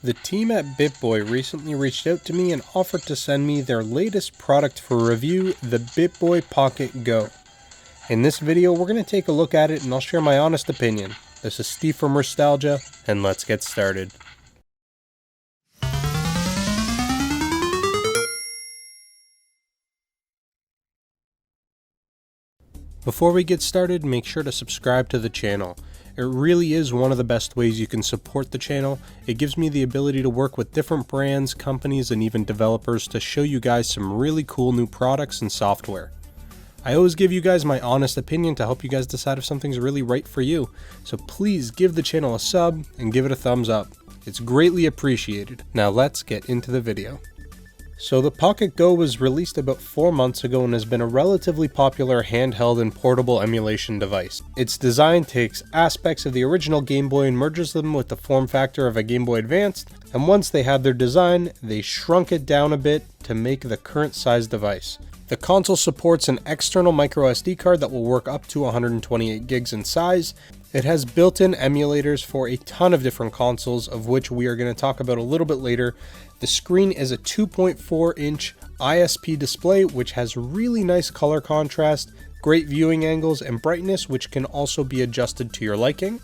The team at BitBoy recently reached out to me and offered to send me their latest product for review, the BitBoy Pocket Go. In this video, we're going to take a look at it and I'll share my honest opinion. This is Steve from Ristalgia, and let's get started. Before we get started, make sure to subscribe to the channel. It really is one of the best ways you can support the channel. It gives me the ability to work with different brands, companies, and even developers to show you guys some really cool new products and software. I always give you guys my honest opinion to help you guys decide if something's really right for you. So please give the channel a sub and give it a thumbs up. It's greatly appreciated. Now let's get into the video. So the Pocket Go was released about 4 months ago and has been a relatively popular handheld and portable emulation device. Its design takes aspects of the original Game Boy and merges them with the form factor of a Game Boy Advance, and once they had their design, they shrunk it down a bit to make the current size device. The console supports an external microSD card that will work up to 128 gigs in size. It has built-in emulators for a ton of different consoles, of which we are going to talk about a little bit later. The screen is a 2.4-inch ISP display, which has really nice color contrast, great viewing angles, and brightness, which can also be adjusted to your liking.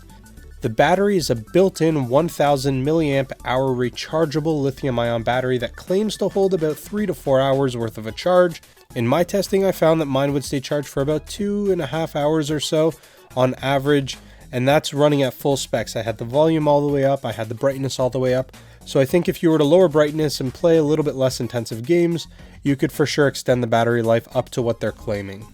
The battery is a built-in 1000 mAh rechargeable lithium-ion battery that claims to hold about 3 to 4 hours worth of a charge. In my testing, I found that mine would stay charged for about 2.5 hours or so on average, and that's running at full specs. I had the volume all the way up, I had the brightness all the way up, so I think if you were to lower brightness and play a little bit less intensive games, you could for sure extend the battery life up to what they're claiming.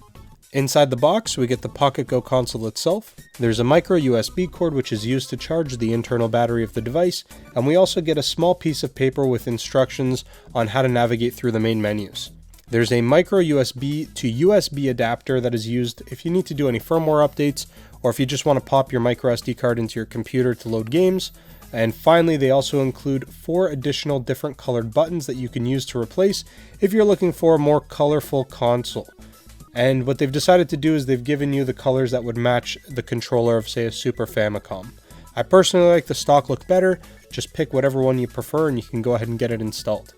Inside the box, we get the Pocket Go console itself. There's a micro USB cord which is used to charge the internal battery of the device, and we also get a small piece of paper with instructions on how to navigate through the main menus. There's a micro USB to USB adapter that is used if you need to do any firmware updates, or if you just want to pop your micro SD card into your computer to load games. And finally, they also include 4 additional different colored buttons that you can use to replace if you're looking for a more colorful console. And what they've decided to do is they've given you the colors that would match the controller of, say, a Super Famicom. I personally like the stock look better. Just pick whatever one you prefer and you can go ahead and get it installed.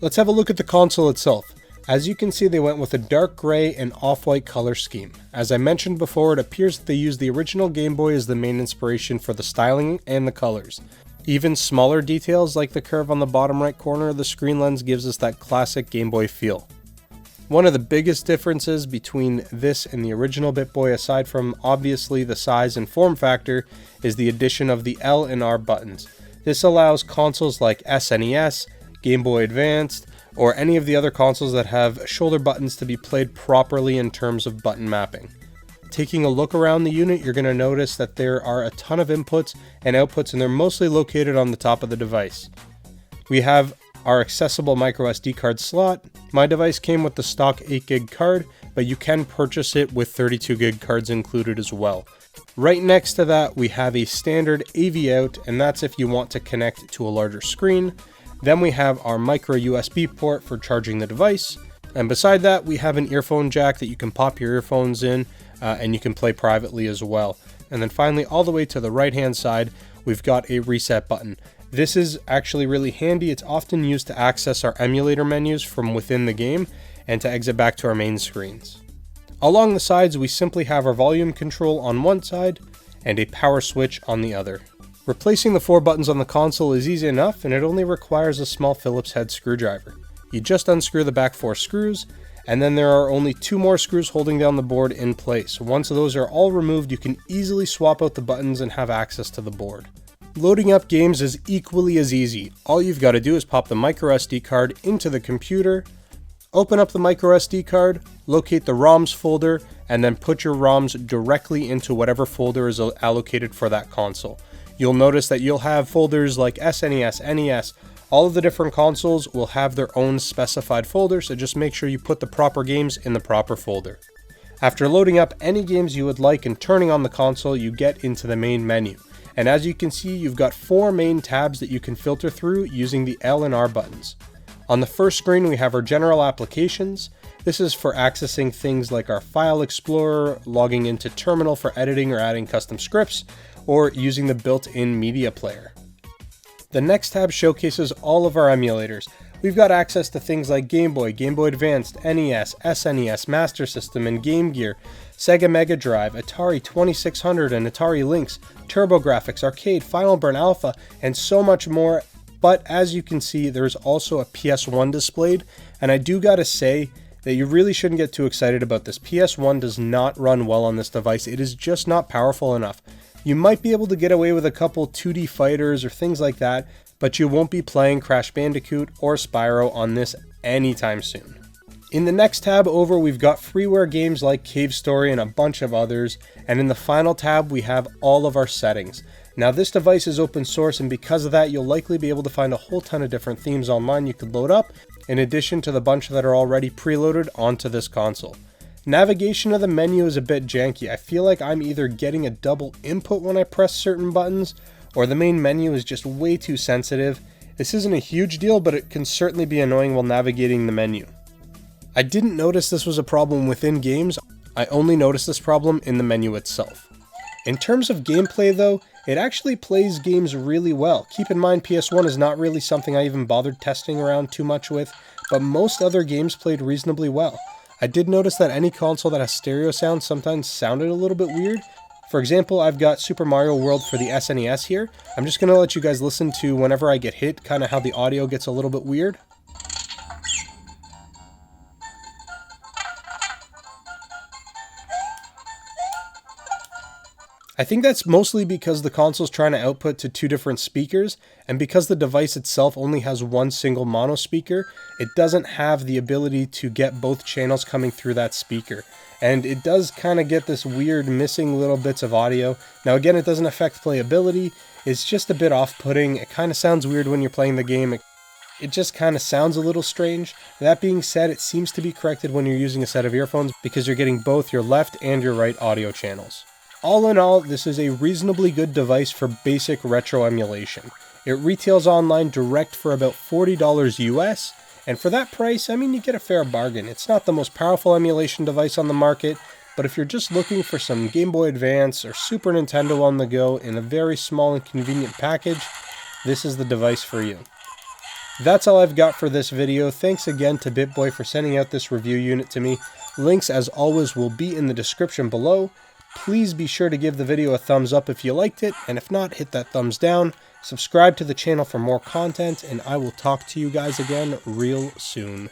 Let's have a look at the console itself. As you can see, they went with a dark gray and off-white color scheme. As I mentioned before, it appears that they used the original Game Boy as the main inspiration for the styling and the colors. Even smaller details like the curve on the bottom right corner of the screen lens gives us that classic Game Boy feel. One of the biggest differences between this and the original BitBoy, aside from obviously the size and form factor, is the addition of the L and R buttons. This allows consoles like SNES, Game Boy Advanced, or any of the other consoles that have shoulder buttons to be played properly in terms of button mapping. Taking a look around the unit, you're going to notice that there are a ton of inputs and outputs, and they're mostly located on the top of the device. We have our accessible microSD card slot. My device came with the stock 8GB card, but you can purchase it with 32GB cards included as well. Right next to that, we have a standard AV out, and that's if you want to connect to a larger screen. Then we have our micro USB port for charging the device, and beside that we have an earphone jack that you can pop your earphones in and you can play privately as well. And then finally, all the way to the right hand side, we've got a reset button. This is actually really handy. It's often used to access our emulator menus from within the game and to exit back to our main screens. Along the sides, we simply have our volume control on one side and a power switch on the other. Replacing the 4 buttons on the console is easy enough, and it only requires a small Phillips head screwdriver. You just unscrew the back 4 screws, and then there are only 2 more screws holding down the board in place. Once those are all removed, you can easily swap out the buttons and have access to the board. Loading up games is equally as easy. All you've got to do is pop the microSD card into the computer, open up the microSD card, locate the ROMs folder, and then put your ROMs directly into whatever folder is allocated for that console. You'll notice that you'll have folders like SNES, NES. All of the different consoles will have their own specified folder, so just make sure you put the proper games in the proper folder. After loading up any games you would like and turning on the console, you get into the main menu. And as you can see, you've got 4 main tabs that you can filter through using the L and R buttons. On the first screen, we have our general applications. This is for accessing things like our file explorer, logging into terminal for editing or adding custom scripts, or using the built-in media player. The next tab showcases all of our emulators. We've got access to things like Game Boy, Game Boy Advance, NES, SNES, Master System, and Game Gear, Sega Mega Drive, Atari 2600 and Atari Lynx, TurboGrafx, Arcade, Final Burn Alpha, and so much more. But as you can see, there's also a PS1 displayed, and I do gotta say that you really shouldn't get too excited about this. PS1 does not run well on this device. It is just not powerful enough. You might be able to get away with a couple 2D fighters or things like that, but you won't be playing Crash Bandicoot or Spyro on this anytime soon. In the next tab over, we've got freeware games like Cave Story and a bunch of others, and in the final tab we have all of our settings. Now this device is open source, and because of that you'll likely be able to find a whole ton of different themes online you could load up, in addition to the bunch that are already preloaded onto this console. Navigation of the menu is a bit janky. I feel like I'm either getting a double input when I press certain buttons, or the main menu is just way too sensitive. This isn't a huge deal, but it can certainly be annoying while navigating the menu. I didn't notice this was a problem within games, I only noticed this problem in the menu itself. In terms of gameplay though, it actually plays games really well. Keep in mind PS1 is not really something I even bothered testing around too much with, but most other games played reasonably well. I did notice that any console that has stereo sound sometimes sounded a little bit weird. For example, I've got Super Mario World for the SNES here. I'm just going to let you guys listen to whenever I get hit, kind of how the audio gets a little bit weird. I think that's mostly because the console's trying to output to two different speakers, and because the device itself only has one single mono speaker, it doesn't have the ability to get both channels coming through that speaker. And it does kind of get this weird missing little bits of audio. Now again, it doesn't affect playability, it's just a bit off-putting. It kind of sounds weird when you're playing the game. It just kind of sounds a little strange. That being said, it seems to be corrected when you're using a set of earphones because you're getting both your left and your right audio channels. All in all, this is a reasonably good device for basic retro emulation. It retails online direct for about $40 US, and for that price, I mean, you get a fair bargain. It's not the most powerful emulation device on the market, but if you're just looking for some Game Boy Advance or Super Nintendo on the go in a very small and convenient package, this is the device for you. That's all I've got for this video. Thanks again to BitBoy for sending out this review unit to me. Links, as always, will be in the description below. Please be sure to give the video a thumbs up if you liked it, and if not, hit that thumbs down. Subscribe to the channel for more content, and I will talk to you guys again real soon.